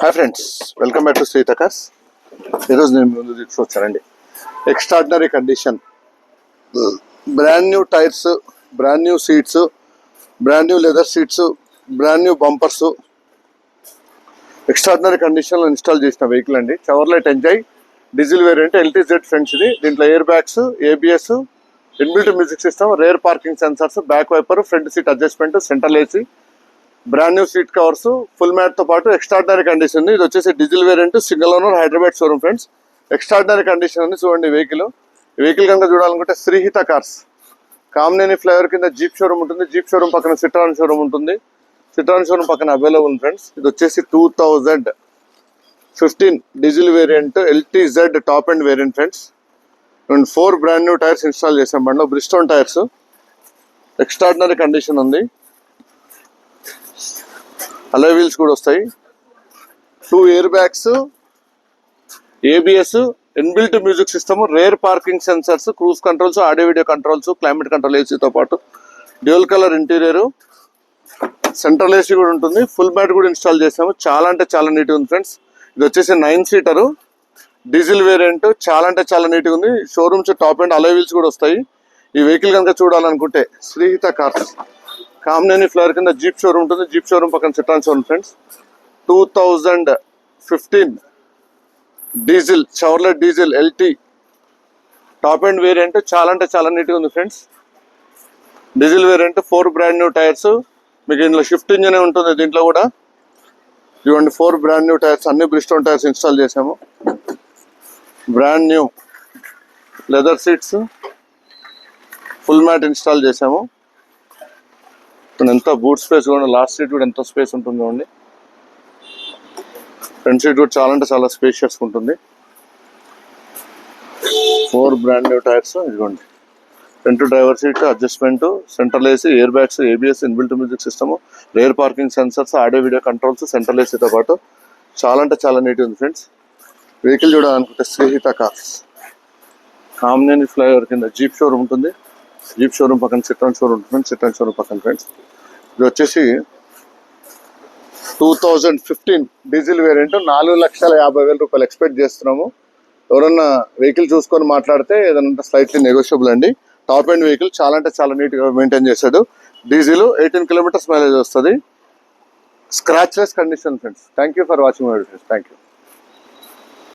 Hi friends, welcome back to Sritha cars. ఈరోజు నేను ముందు తీసుకొచ్చానండి extraordinary condition, brand new tyres, brand new seats, brand new leather seats, brand new bumpers, extraordinary కండిషన్లో install చేసిన vehicle అండి. Chevrolet Enjoy diesel variant LTZ friends. ఇది దీంట్లో air bags, ABS, inbuilt music system, rear parking sensors, back wiper, front seat adjustment, central AC, brand new seat covers, full mat తో పాటు extraordinary condition. ఇది వచ్చేసి diesel variant, single owner, Hyderabad showroom friends. Extraordinary condition ఉంది చూడండి. Vehicle కనుక చూడాలనుకుంటే Srihitha cars, Kamineni flyover కింద Jeep showroom ఉంటుంది. జీప్ షోరూమ్ పక్కన సిట్రాన్ షోరూమ్ ఉంటుంది. సిట్రాన్ షోరూమ్ పక్కన అవైలబుల్ ఫ్రెండ్స్. ఇది వచ్చేసి 2015 diesel variant LTZ top and variant friends. And 4 brand new tyres install చేసాం బండిలో, బ్రిస్టోన్ టైర్స్. ఎక్స్ట్రాడినరీ కండిషన్ ఉంది. అలై వీల్స్ కూడా వస్తాయి. 2 air bags, ABS, inbuilt music system, rear parking sensors, cruise controls, audio video controls, climate control AC తో పాటు dual colour interior, central AC కూడా ఉంటుంది. Full mat కూడా ఇన్స్టాల్ చేసాము. చాలా అంటే చాలా నీట్గా ఉంది ఫ్రెండ్స్. ఇది వచ్చేసి 9 సీటర్ డీజిల్ వేరియంట్. చాలా అంటే చాలా నీట్గా ఉంది. Showrooms top and alloy wheels కూడా వస్తాయి. ఈ వెహికల్ కనుక చూడాలనుకుంటే శ్రీహిత కార్స్, కామినేని ఫ్లైఓవర్ కింద జీప్ షోరూమ్ ఉంటుంది. జీప్ షోరూమ్ పక్కన Citroen showroom friends. 2015 diesel, Chevrolet diesel LT top and variant. చాలా అంటే చాలా నీట్గా ఉంది friends. Diesel variant, 4 brand new tyres. మీకు ఇందులో షిఫ్ట్ ఇంజనే ఉంటుంది. దీంట్లో కూడా ఇవ్వండి 4 బ్రాండ్ న్యూ టైర్స్, అన్ని బ్రిస్టోన్ టైర్స్ ఇన్స్టాల్ చేసాము. Brand new leather seats, full mat install చేసాము. ఎంత బూట్ స్పేస్ కూడా, లాస్ట్ సీట్ కూడా ఎంత స్పేస్ ఉంటుంది చూడండి. ఫ్రంట్ సీట్ కూడా చాలా అంటే చాలా స్పేషియస్ ఉంటుంది. 4 బ్రాండ్ న్యూ టైర్స్. ఇదిగోండి front driver seat adjustment, central AC, air bags, ABS, inbuilt music system, rear parking sensors, audio video controls, central AC తో పాటు చాలా అంటే చాలా నీట్ ఉంది ఫ్రెండ్స్. వెహికల్ చూడాలనుకుంటే శ్రీహిత కార్స్, కామినేని ఫ్లైఓవర్ కింద జీప్ షోరూమ్ ఉంటుంది. జీప్ షోరూమ్ పక్కన సిట్రాన్ షోరూమ్ ఉంటుంది. సిట్రాన్ షోరూమ్ పక్కన ఫ్రెండ్స్. ఇది వచ్చేసి 2015 డీజిల్ వేరియంట్. 4,50,000 రూపాయలు ఎక్స్పెక్ట్ చేస్తున్నాము. ఎవరన్నా వెహికల్ చూసుకొని మాట్లాడితే ఏదైనా స్లైట్లీ నెగోషియబుల్ అండి. టాప్ అండ్ వెహికల్ చాలా అంటే చాలా నీట్గా మెయింటైన్ చేశాడు. డీజిల్ 18 కిలోమీటర్స్ మైలేజ్ వస్తుంది. Scratchless condition friends. Thank you for watching my videos. Thank you.